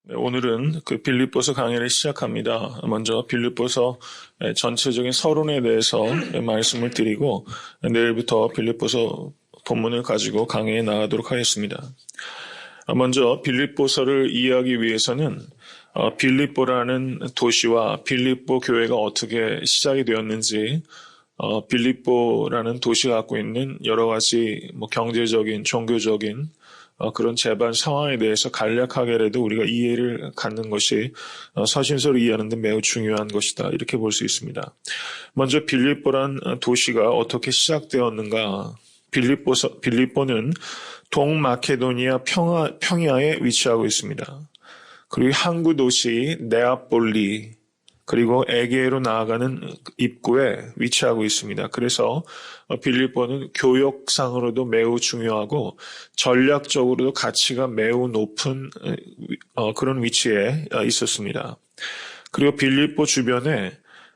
네, 오늘은 그 빌립보서 강의를 시작합니다. 먼저 빌립보서 전체적인 서론에 대해서 말씀을 드리고 내일부터 빌립보서 본문을 가지고 강의에 나가도록 하겠습니다. 먼저 빌립보서를 이해하기 위해서는 빌립보라는 도시와 빌립보 교회가 어떻게 시작이 되었는지, 빌립보라는 도시가 갖고 있는 여러 가지 경제적인, 종교적인 그런 재반 상황에 대해서 간략하게라도 우리가 이해를 갖는 것이 서신서를 이해하는 데 매우 중요한 것이다, 이렇게 볼 수 있습니다. 먼저 빌립보란 도시가 어떻게 시작되었는가. 빌립보는 동마케도니아 평야에 위치하고 있습니다. 그리고 항구 도시 네아폴리, 그리고 에게로 나아가는 입구에 위치하고 있습니다. 그래서 빌립보는 교역상으로도 매우 중요하고 전략적으로도 가치가 매우 높은 그런 위치에 있었습니다. 그리고 빌립보 주변에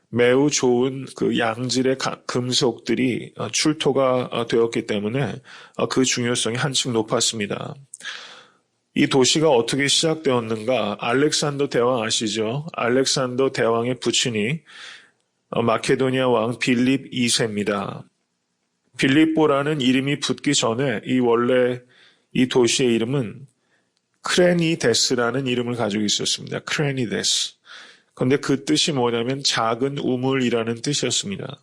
매우 좋은 그 양질의 금속들이 출토가 되었기 때문에 그 중요성이 한층 높았습니다. 이 도시가 어떻게 시작되었는가? 알렉산더 대왕 아시죠? 알렉산더 대왕의 부친이 마케도니아 왕 빌립 2세입니다. 빌립보라는 이름이 붙기 전에 원래 이 도시의 이름은 크레니데스라는 이름을 가지고 있었습니다. 크레니데스. 그런데 그 뜻이 뭐냐면 작은 우물이라는 뜻이었습니다.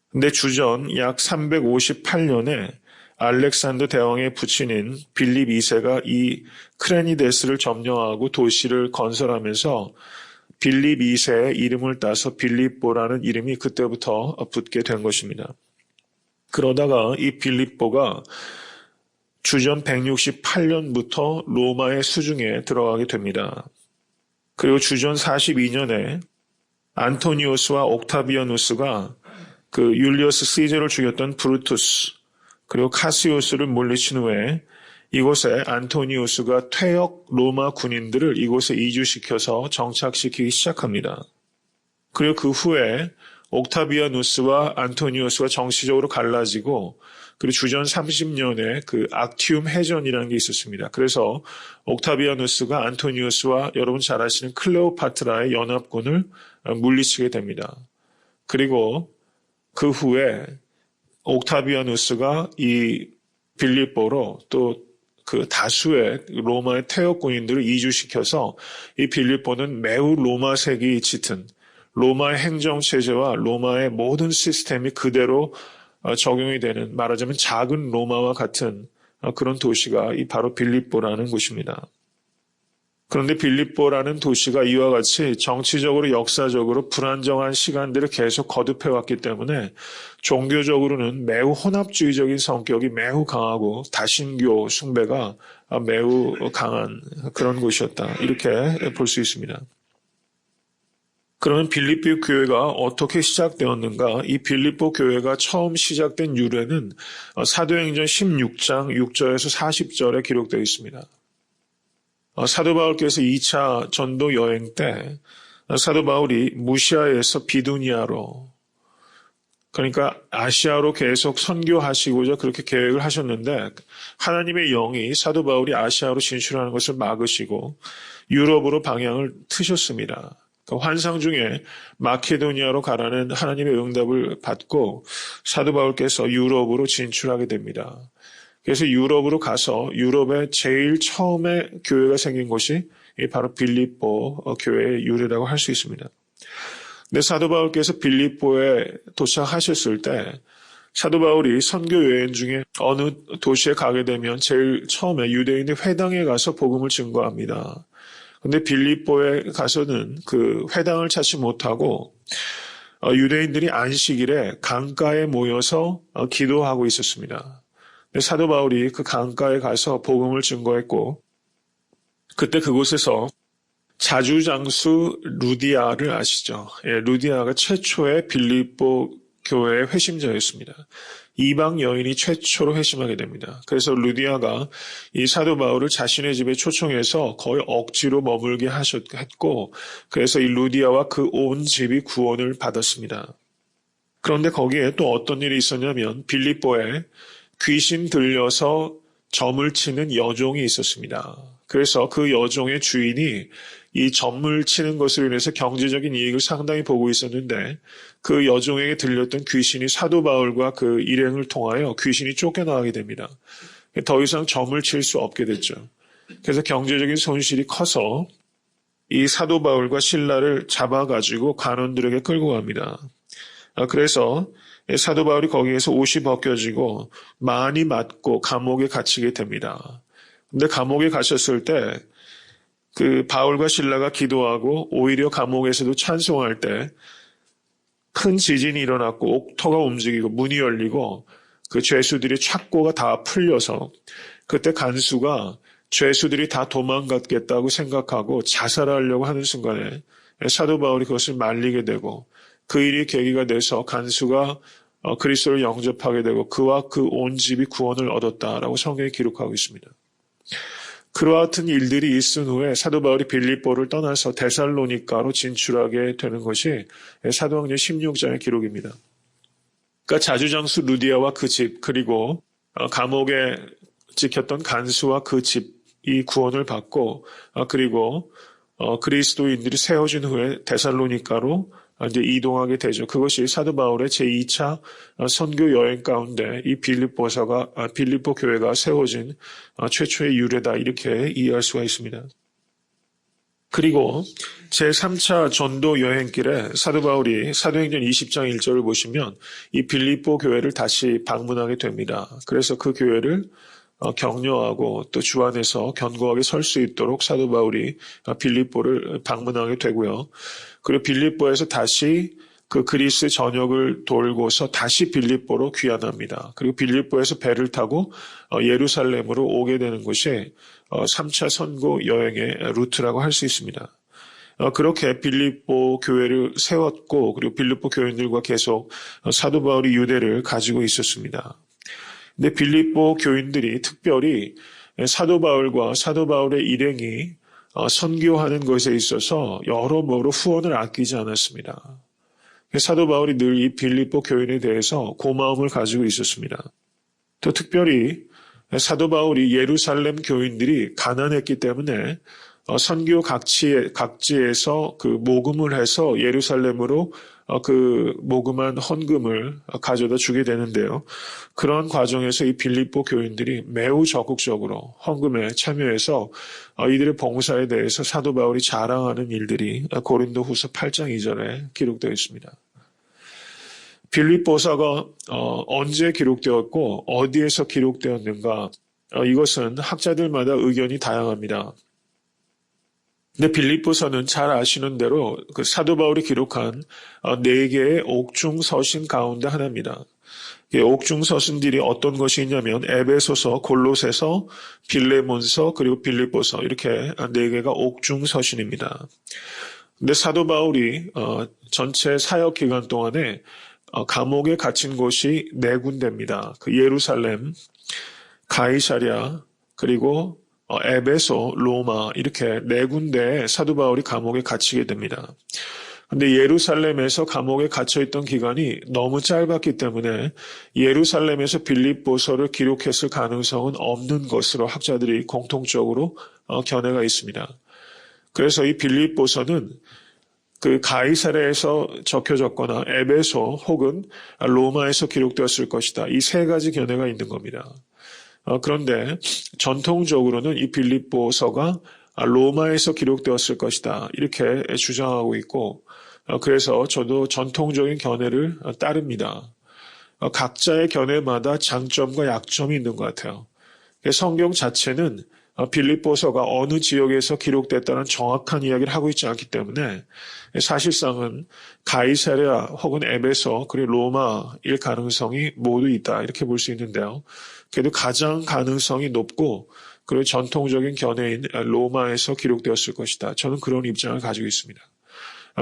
근데 주전 약 358년에 알렉산더 대왕의 부친인 빌립 2세가 이 크레니데스를 점령하고 도시를 건설하면서 빌립 2세의 이름을 따서 빌립보라는 이름이 그때부터 붙게 된 것입니다. 그러다가 이 빌립보가 주전 168년부터 로마의 수중에 들어가게 됩니다. 그리고 주전 42년에 안토니우스와 옥타비아누스가 그 율리어스 시저를 죽였던 브루투스, 그리고 카시우스를 물리친 후에 이곳에 안토니우스가 퇴역 로마 군인들을 이곳에 이주시켜서 정착시키기 시작합니다. 그리고 그 후에 옥타비아누스와 안토니우스가 정치적으로 갈라지고, 그리고 주전 30년에 그 악티움 해전이라는 게 있었습니다. 그래서 옥타비아누스가 안토니우스와 여러분 잘 아시는 클레오파트라의 연합군을 물리치게 됩니다. 그리고 그 후에 옥타비아누스가 이 빌립보로 또 그 다수의 로마의 퇴역군인들을 이주시켜서 이 빌립보는 매우 로마색이 짙은 로마의 행정체제와 로마의 모든 시스템이 그대로 적용이 되는, 말하자면 작은 로마와 같은 그런 도시가 이 바로 빌립보라는 곳입니다. 그런데 빌립보라는 도시가 이와 같이 정치적으로 역사적으로 불안정한 시간들을 계속 거듭해왔기 때문에 종교적으로는 매우 혼합주의적인 성격이 매우 강하고 다신교 숭배가 매우 강한 그런 곳이었다, 이렇게 볼 수 있습니다. 그러면 빌립보 교회가 어떻게 시작되었는가? 이 빌립보 교회가 처음 시작된 유래는 사도행전 16장 6절에서 40절에 기록되어 있습니다. 사도 바울께서 2차 전도 여행 때 사도 바울이 무시아에서 비두니아로, 그러니까 아시아로 계속 선교하시고자 그렇게 계획을 하셨는데 하나님의 영이 사도 바울이 아시아로 진출하는 것을 막으시고 유럽으로 방향을 트셨습니다. 환상 중에 마케도니아로 가라는 하나님의 응답을 받고 사도 바울께서 유럽으로 진출하게 됩니다. 그래서 유럽으로 가서 유럽에 제일 처음에 교회가 생긴 곳이 바로 빌립보 교회의 유래라고 할 수 있습니다. 근데 사도 바울께서 빌립보에 도착하셨을 때 사도 바울이 선교 여행 중에 어느 도시에 가게 되면 제일 처음에 유대인의 회당에 가서 복음을 증거합니다. 근데 빌립보에 가서는 그 회당을 찾지 못하고 유대인들이 안식일에 강가에 모여서 기도하고 있었습니다. 사도 바울이 그 강가에 가서 복음을 증거했고, 그때 그곳에서 자주장수 루디아를 아시죠? 루디아가 최초의 빌립보 교회의 회심자였습니다. 이방 여인이 최초로 회심하게 됩니다. 그래서 루디아가 이 사도 바울을 자신의 집에 초청해서 거의 억지로 머물게 했고, 그래서 이 루디아와 그 온 집이 구원을 받았습니다. 그런데 거기에 또 어떤 일이 있었냐면 빌립보에 귀신 들려서 점을 치는 여종이 있었습니다. 그래서 그 여종의 주인이 이 점을 치는 것으로 인해서 경제적인 이익을 상당히 보고 있었는데 그 여종에게 들렸던 귀신이 사도 바울과 그 일행을 통하여 귀신이 쫓겨나가게 됩니다. 더 이상 점을 칠 수 없게 됐죠. 그래서 경제적인 손실이 커서 이 사도 바울과 실라를 잡아가지고 간원들에게 끌고 갑니다. 그래서 사도 바울이 거기에서 옷이 벗겨지고 많이 맞고 감옥에 갇히게 됩니다. 근데 감옥에 갇혔을 때 그 바울과 실라가 기도하고 오히려 감옥에서도 찬송할 때 큰 지진이 일어났고 옥토가 움직이고 문이 열리고 그 죄수들이 착고가 다 풀려서 그때 간수가 죄수들이 다 도망갔겠다고 생각하고 자살하려고 하는 순간에 사도 바울이 그것을 말리게 되고 그 일이 계기가 돼서 간수가 그리스도를 영접하게 되고 그와 그 온 집이 구원을 얻었다라고 성경에 기록하고 있습니다. 그와 같은 일들이 있은 후에 사도 바울이 빌립보를 떠나서 데살로니가로 진출하게 되는 것이 사도행전 16장의 기록입니다. 그러니까 자주장수 루디아와 그 집 그리고 감옥에 찍혔던 간수와 그 집이 구원을 받고 그리고 그리스도인들이 세워진 후에 데살로니가로 이제 이동하게 되죠. 그것이 사도 바울의 제2차 선교 여행 가운데 이 빌립보 교회가 세워진 최초의 유래다 이렇게 이해할 수가 있습니다. 그리고 제3차 전도 여행길에 사도 바울이 사도행전 20장 1절을 보시면 이 빌립보 교회를 다시 방문하게 됩니다. 그래서 그 교회를 격려하고 또 주 안에서 견고하게 설 수 있도록 사도 바울이 빌립보를 방문하게 되고요. 그리고 빌립보에서 다시 그 그리스 전역을 돌고서 다시 빌립보로 귀환합니다. 그리고 빌립보에서 배를 타고 예루살렘으로 오게 되는 것이 3차 선고 여행의 루트라고 할 수 있습니다. 그렇게 빌립보 교회를 세웠고 그리고 빌립보 교인들과 계속 사도 바울이 유대를 가지고 있었습니다. 근데 빌립보 교인들이 특별히 사도 바울과 사도 바울의 일행이 선교하는 것에 있어서 여러모로 후원을 아끼지 않았습니다. 사도 바울이 늘 이 빌립보 교인에 대해서 고마움을 가지고 있었습니다. 또 특별히 사도 바울이 예루살렘 교인들이 가난했기 때문에 선교 각지에서 그 모금을 해서 예루살렘으로 그 모금한 헌금을 가져다 주게 되는데요. 그런 과정에서 이 빌립보 교인들이 매우 적극적으로 헌금에 참여해서 이들의 봉사에 대해서 사도 바울이 자랑하는 일들이 고린도후서 8장 2절에 기록되어 있습니다. 빌립보서가 언제 기록되었고 어디에서 기록되었는가? 이것은 학자들마다 의견이 다양합니다. 근데 빌립보서는 잘 아시는 대로 그 사도 바울이 기록한 4개의 옥중 서신 가운데 하나입니다. 옥중 서신들이 어떤 것이 있냐면 에베소서, 골로새서, 빌레몬서, 그리고 빌립보서 이렇게 4개가 옥중 서신입니다. 근데 사도 바울이 전체 사역 기간 동안에 감옥에 갇힌 곳이 4군데입니다. 그 예루살렘, 가이사랴, 그리고 에베소, 로마 이렇게 4군데에 사도 바울이 감옥에 갇히게 됩니다. 그런데 예루살렘에서 감옥에 갇혀있던 기간이 너무 짧았기 때문에 예루살렘에서 빌립보서를 기록했을 가능성은 없는 것으로 학자들이 공통적으로 견해가 있습니다. 그래서 이 빌립보서는 그 가이사랴에서 적혀졌거나 에베소 혹은 로마에서 기록되었을 것이다. 이 3가지 견해가 있는 겁니다. 그런데 전통적으로는 이 빌립보서가 로마에서 기록되었을 것이다. 이렇게 주장하고 있고 그래서 저도 전통적인 견해를 따릅니다. 각자의 견해마다 장점과 약점이 있는 것 같아요. 성경 자체는 빌립보서가 어느 지역에서 기록됐다는 정확한 이야기를 하고 있지 않기 때문에 사실상은 가이사랴 혹은 에베소 그리고 로마일 가능성이 모두 있다 이렇게 볼 수 있는데요. 그래도 가장 가능성이 높고 그리고 전통적인 견해인 로마에서 기록되었을 것이다. 저는 그런 입장을 가지고 있습니다.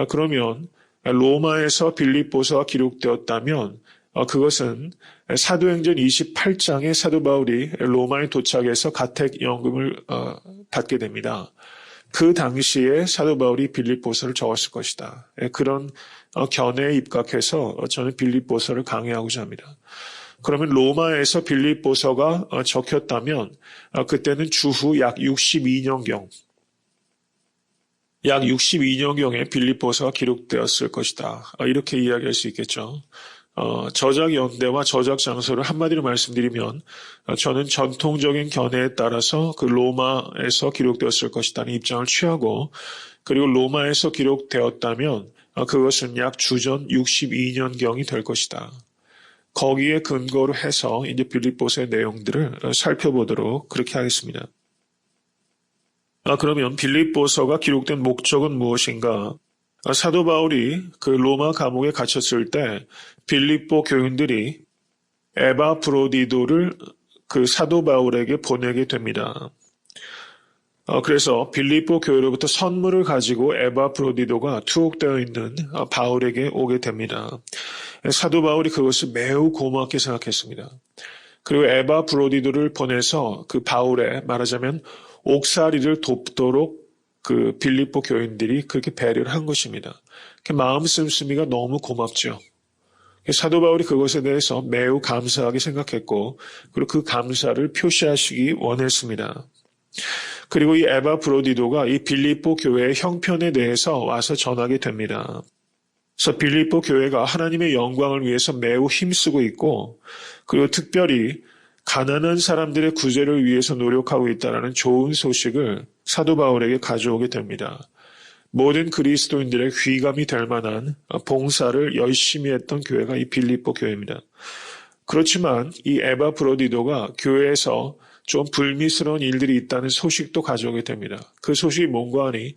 그러면 로마에서 빌립보서가 기록되었다면 그것은 사도행전 28장에 사도 바울이 로마에 도착해서 가택연금을 받게 됩니다. 그 당시에 사도 바울이 빌립보서를 적었을 것이다. 그런 견해에 입각해서 저는 빌립보서를 강의하고자 합니다. 그러면 로마에서 빌립보서가 적혔다면 그때는 주후 약 62년경, 약 62년경에 빌립보서가 기록되었을 것이다. 이렇게 이야기할 수 있겠죠. 저작 연대와 저작 장소를 한마디로 말씀드리면 저는 전통적인 견해에 따라서 그 로마에서 기록되었을 것이라는 입장을 취하고, 그리고 로마에서 기록되었다면 그것은 약 주전 62년경이 될 것이다. 거기에 근거로 해서 이제 빌립보서의 내용들을 살펴보도록 그렇게 하겠습니다. 그러면 빌립보서가 기록된 목적은 무엇인가? 사도 바울이 그 로마 감옥에 갇혔을 때 빌립보 교인들이 에바브로디도를 그 사도 바울에게 보내게 됩니다. 그래서 빌립보 교회로부터 선물을 가지고 에바브로디도가 투옥되어 있는 바울에게 오게 됩니다. 사도 바울이 그것을 매우 고맙게 생각했습니다. 그리고 에바브로디도를 보내서 그 바울의 말하자면 옥살이를 돕도록 그 빌립보 교인들이 그렇게 배려를 한 것입니다. 마음 씀씀이가 너무 고맙죠. 사도 바울이 그것에 대해서 매우 감사하게 생각했고, 그리고 그 감사를 표시하시기 원했습니다. 그리고 이 에바브로디도가 이 빌립보 교회의 형편에 대해서 와서 전하게 됩니다. 그래서 빌립보 교회가 하나님의 영광을 위해서 매우 힘쓰고 있고, 그리고 특별히 가난한 사람들의 구제를 위해서 노력하고 있다는 좋은 소식을 사도 바울에게 가져오게 됩니다. 모든 그리스도인들의 귀감이 될 만한 봉사를 열심히 했던 교회가 이 빌립보 교회입니다. 그렇지만 이 에바브로디도가 교회에서 좀 불미스러운 일들이 있다는 소식도 가져오게 됩니다. 그 소식이 뭔가 하니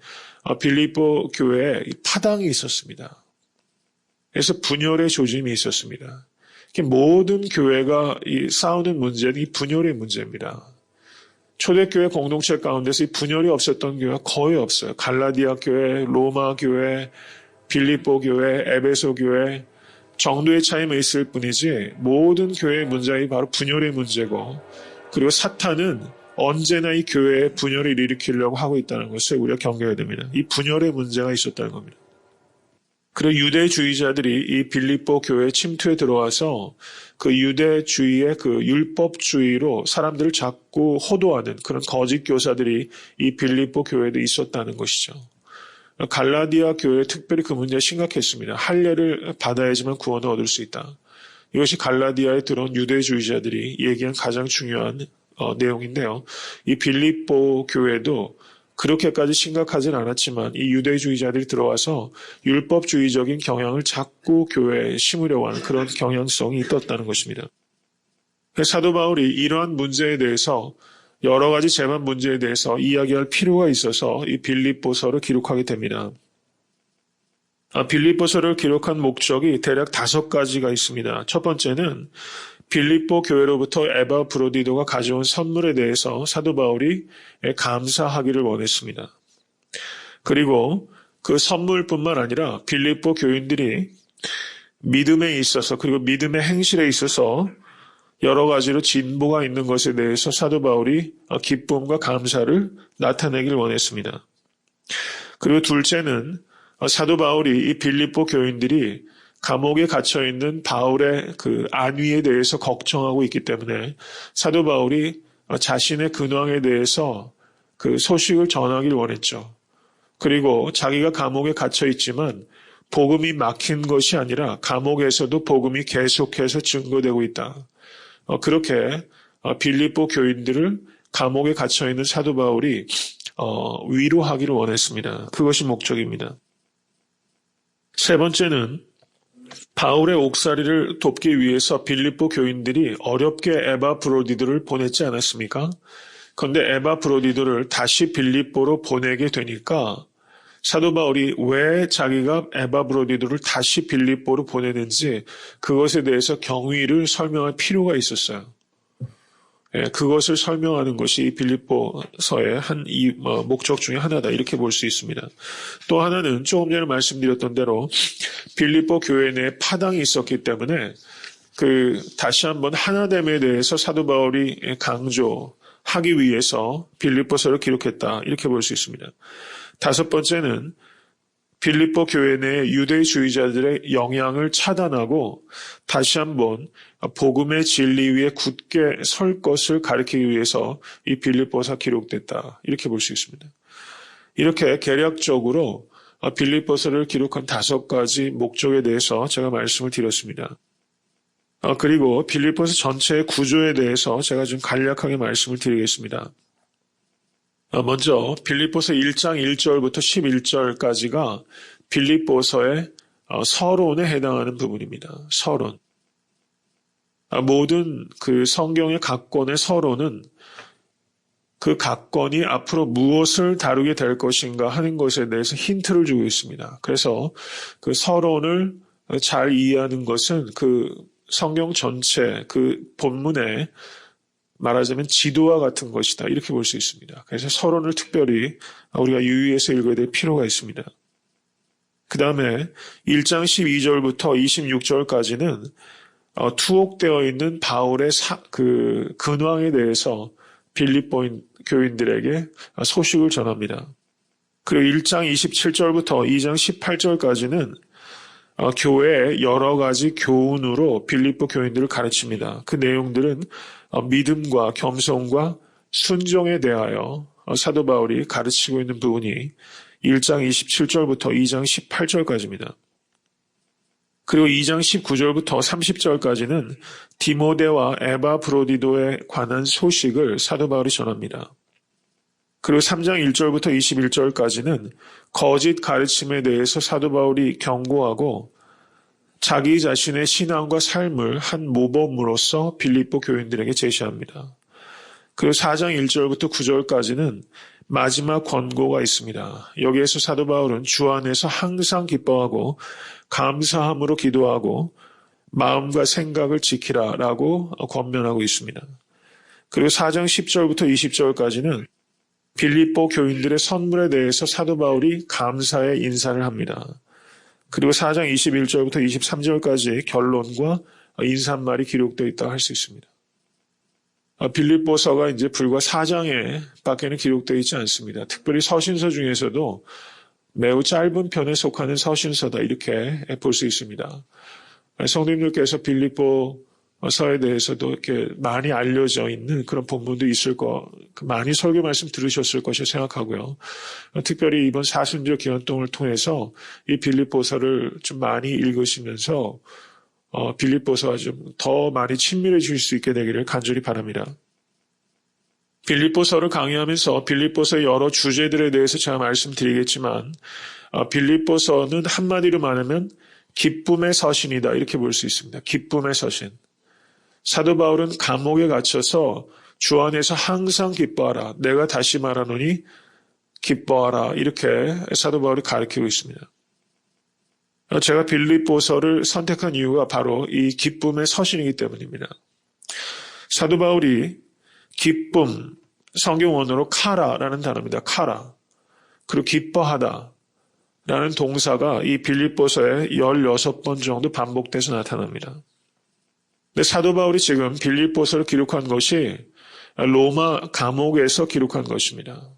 빌립보 교회에 파당이 있었습니다. 그래서 분열의 조짐이 있었습니다. 모든 교회가 싸우는 문제는 이 분열의 문제입니다. 초대교회 공동체 가운데서 이 분열이 없었던 교회가 거의 없어요. 갈라디아 교회, 로마 교회, 빌립보 교회, 에베소 교회, 정도의 차이만 있을 뿐이지 모든 교회의 문제가 바로 분열의 문제고, 그리고 사탄은 언제나 이 교회에 분열을 일으키려고 하고 있다는 것을 우리가 경계해야 됩니다. 이 분열의 문제가 있었다는 겁니다. 그리고 유대주의자들이 이 빌립보 교회에 침투해 들어와서 그 유대주의의 그 율법주의로 사람들을 자꾸 호도하는 그런 거짓 교사들이 이 빌립보 교회에도 있었다는 것이죠. 갈라디아 교회 특별히 그 문제가 심각했습니다. 할례를 받아야지만 구원을 얻을 수 있다. 이것이 갈라디아에 들어온 유대주의자들이 얘기한 가장 중요한 내용인데요. 이 빌립보 교회도 그렇게까지 심각하진 않았지만 이 유대주의자들이 들어와서 율법주의적인 경향을 자꾸 교회에 심으려고 하는 그런 경향성이 있었다는 것입니다. 사도 바울이 이러한 문제에 대해서 여러 가지 재반 문제에 대해서 이야기할 필요가 있어서 이 빌립보서를 기록하게 됩니다. 빌립보서를 기록한 목적이 대략 5가지가 있습니다. 첫 번째는 빌립보 교회로부터 에바브로디도가 가져온 선물에 대해서 사도 바울이 감사하기를 원했습니다. 그리고 그 선물뿐만 아니라 빌립보 교인들이 믿음에 있어서, 그리고 믿음의 행실에 있어서 여러 가지로 진보가 있는 것에 대해서 사도 바울이 기쁨과 감사를 나타내기를 원했습니다. 그리고 둘째는 사도 바울이 이 빌립보 교인들이 감옥에 갇혀있는 바울의 그 안위에 대해서 걱정하고 있기 때문에 사도 바울이 자신의 근황에 대해서 그 소식을 전하길 원했죠. 그리고 자기가 감옥에 갇혀있지만 복음이 막힌 것이 아니라 감옥에서도 복음이 계속해서 증거되고 있다. 그렇게 빌립보 교인들을 감옥에 갇혀있는 사도 바울이 위로하기를 원했습니다. 그것이 목적입니다. 세 번째는 바울의 옥살이를 돕기 위해서 빌립보 교인들이 어렵게 에바브로디도를 보냈지 않았습니까? 그런데 에바브로디도를 다시 빌립보로 보내게 되니까 사도 바울이 왜 자기가 에바브로디도를 다시 빌립보로 보내는지 그것에 대해서 경위를 설명할 필요가 있었어요. 그것을 설명하는 것이 빌립보서의 한 목적 중에 하나다, 이렇게 볼 수 있습니다. 또 하나는 조금 전에 말씀드렸던 대로 빌립보 교회 내에 파당이 있었기 때문에 다시 한번 하나됨에 대해서 사도 바울이 강조하기 위해서 빌립보서를 기록했다, 이렇게 볼 수 있습니다. 5번째는 빌립보 교회 내 유대주의자들의 영향을 차단하고 다시 한번 복음의 진리 위에 굳게 설 것을 가리키기 위해서 이 빌립보서 기록됐다. 이렇게 볼 수 있습니다. 이렇게 개략적으로 빌립보서를 기록한 5가지 목적에 대해서 제가 말씀을 드렸습니다. 그리고 빌립보서 전체의 구조에 대해서 제가 좀 간략하게 말씀을 드리겠습니다. 먼저 빌립보서 1장 1절부터 11절까지가 빌립보서의 서론에 해당하는 부분입니다. 서론. 모든 그 성경의 각 권의 서론은 그 각 권이 앞으로 무엇을 다루게 될 것인가 하는 것에 대해서 힌트를 주고 있습니다. 그래서 그 서론을 잘 이해하는 것은 그 성경 전체 그 본문에 말하자면 지도와 같은 것이다. 이렇게 볼 수 있습니다. 그래서 서론을 특별히 우리가 유의해서 읽어야 될 필요가 있습니다. 그 다음에 1장 12절부터 26절까지는 투옥되어 있는 바울의 그 근황에 대해서 빌립보 교인들에게 소식을 전합니다. 그리고 1장 27절부터 2장 18절까지는 교회의 여러 가지 교훈으로 빌립보 교인들을 가르칩니다. 그 내용들은 믿음과 겸손과 순종에 대하여 사도 바울이 가르치고 있는 부분이 1장 27절부터 2장 18절까지입니다. 그리고 2장 19절부터 30절까지는 디모데와 에바브로디도에 관한 소식을 사도 바울이 전합니다. 그리고 3장 1절부터 21절까지는 거짓 가르침에 대해서 사도 바울이 경고하고 자기 자신의 신앙과 삶을 한 모범으로서 빌립보 교인들에게 제시합니다. 그리고 4장 1절부터 9절까지는 마지막 권고가 있습니다. 여기에서 사도 바울은 주 안에서 항상 기뻐하고 감사함으로 기도하고 마음과 생각을 지키라라고 권면하고 있습니다. 그리고 4장 10절부터 20절까지는 빌립보 교인들의 선물에 대해서 사도 바울이 감사의 인사를 합니다. 그리고 4장 21절부터 23절까지 결론과 인사말이 기록되어 있다고 할 수 있습니다. 빌립보서가 이제 불과 4장에 밖에는 기록되어 있지 않습니다. 특별히 서신서 중에서도 매우 짧은 편에 속하는 서신서다 이렇게 볼 수 있습니다. 성도님들께서 빌립보서에 대해서도 이렇게 많이 알려져 있는 그런 본문도 있을 많이 설교 말씀 들으셨을 것이라 생각하고요. 특별히 이번 사순절 기간 동안을 통해서 이 빌립보서를 좀 많이 읽으시면서 빌립보서와 좀 더 많이 친밀해질 수 있게 되기를 간절히 바랍니다. 빌립보서를 강의하면서 빌립보서의 여러 주제들에 대해서 제가 말씀드리겠지만 빌립보서는 한마디로 말하면 기쁨의 서신이다 이렇게 볼 수 있습니다. 기쁨의 서신. 사도 바울은 감옥에 갇혀서 주 안에서 항상 기뻐하라. 내가 다시 말하노니 기뻐하라. 이렇게 사도 바울이 가르치고 있습니다. 제가 빌립보서를 선택한 이유가 바로 이 기쁨의 서신이기 때문입니다. 사도 바울이 기쁨, 성경 원어로 카라라는 단어입니다. 카라. 그리고 기뻐하다 라는 동사가 이 빌립보서에 16번 정도 반복돼서 나타납니다. 근데 사도 바울이 지금 빌립보서를 기록한 것이 로마 감옥에서 기록한 것입니다.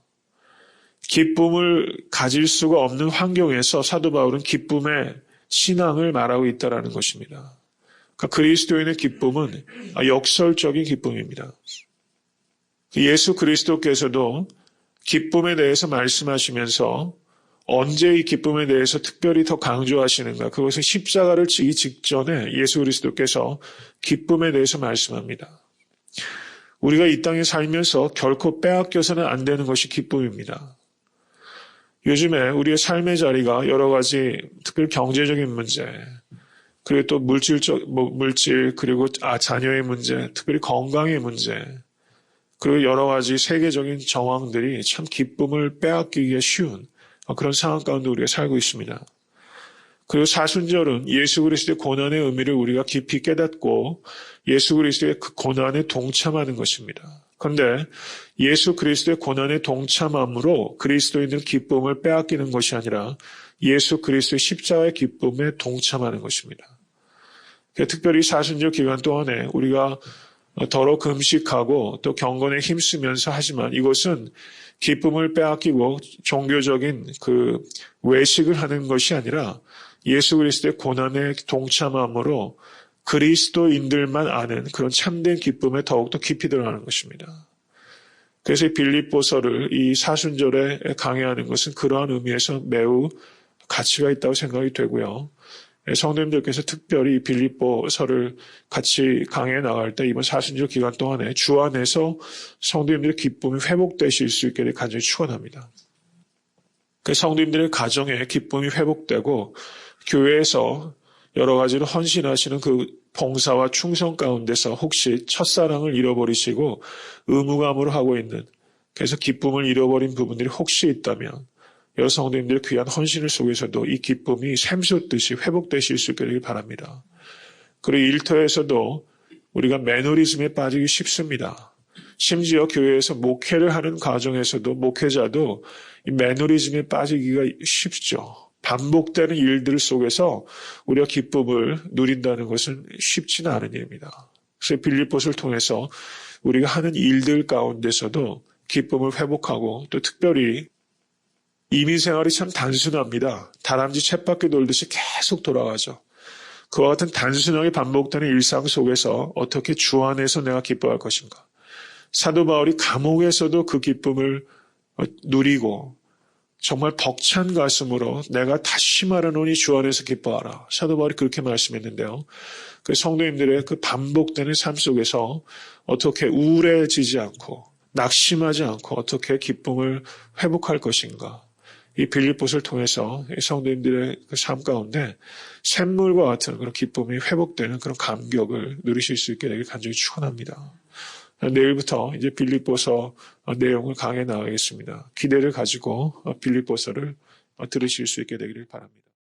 기쁨을 가질 수가 없는 환경에서 사도 바울은 기쁨의 신앙을 말하고 있다는 것입니다. 그러니까 그리스도인의 기쁨은 역설적인 기쁨입니다. 예수 그리스도께서도 기쁨에 대해서 말씀하시면서 언제 이 기쁨에 대해서 특별히 더 강조하시는가? 그것은 십자가를 지기 직전에 예수 그리스도께서 기쁨에 대해서 말씀합니다. 우리가 이 땅에 살면서 결코 빼앗겨서는 안 되는 것이 기쁨입니다. 요즘에 우리의 삶의 자리가 여러 가지 특별히 경제적인 문제, 그리고 또 물질, 그리고 자녀의 문제, 특별히 건강의 문제, 그리고 여러 가지 세계적인 정황들이 참 기쁨을 빼앗기기가 쉬운 그런 상황 가운데 우리가 살고 있습니다. 그리고 사순절은 예수 그리스도의 고난의 의미를 우리가 깊이 깨닫고 예수 그리스도의 그 고난에 동참하는 것입니다. 그런데 예수 그리스도의 고난에 동참함으로 그리스도인들 기쁨을 빼앗기는 것이 아니라 예수 그리스도의 십자가의 기쁨에 동참하는 것입니다. 특별히 사순절 기간 동안에 우리가 더러 금식하고 또 경건에 힘쓰면서 하지만 이것은 기쁨을 빼앗기고 종교적인 그 외식을 하는 것이 아니라 예수 그리스도의 고난에 동참함으로 그리스도인들만 아는 그런 참된 기쁨에 더욱더 깊이 들어가는 것입니다. 그래서 이 빌립보서를 이 사순절에 강해하는 것은 그러한 의미에서 매우 가치가 있다고 생각이 되고요. 성도님들께서 특별히 빌립보서를 같이 강해 나갈 때 이번 사순절 기간 동안에 주 안에서 성도님들의 기쁨이 회복되실 수 있게 간절히 축원합니다. 성도님들의 가정에 기쁨이 회복되고 교회에서 여러 가지로 헌신하시는 그 봉사와 충성 가운데서 혹시 첫사랑을 잃어버리시고 의무감으로 하고 있는 그래서 기쁨을 잃어버린 부분들이 혹시 있다면 여러 성도님들의 귀한 헌신을 속에서도 이 기쁨이 샘솟듯이 회복되실 수 있기를 바랍니다. 그리고 일터에서도 우리가 매너리즘에 빠지기 쉽습니다. 심지어 교회에서 목회를 하는 과정에서도 목회자도 이 매너리즘에 빠지기가 쉽죠. 반복되는 일들 속에서 우리가 기쁨을 누린다는 것은 쉽지는 않은 일입니다. 그래서 빌립보서를 통해서 우리가 하는 일들 가운데서도 기쁨을 회복하고 또 특별히 이민생활이 참 단순합니다. 다람쥐 쳇바퀴 돌듯이 계속 돌아가죠. 그와 같은 단순하게 반복되는 일상 속에서 어떻게 주 안에서 내가 기뻐할 것인가. 사도 바울이 감옥에서도 그 기쁨을 누리고 정말 벅찬 가슴으로 내가 다시 말하노니 주 안에서 기뻐하라. 사도 바울이 그렇게 말씀했는데요. 그 성도님들의 그 반복되는 삶 속에서 어떻게 우울해지지 않고 낙심하지 않고 어떻게 기쁨을 회복할 것인가. 이 빌립보서를 통해서 성도님들의 그 삶 가운데 샘물과 같은 그런 기쁨이 회복되는 그런 감격을 누리실 수 있게 되길 간절히 축원합니다. 내일부터 이제 빌립보서 내용을 강해 나가겠습니다. 기대를 가지고 빌립보서를 들으실 수 있게 되기를 바랍니다.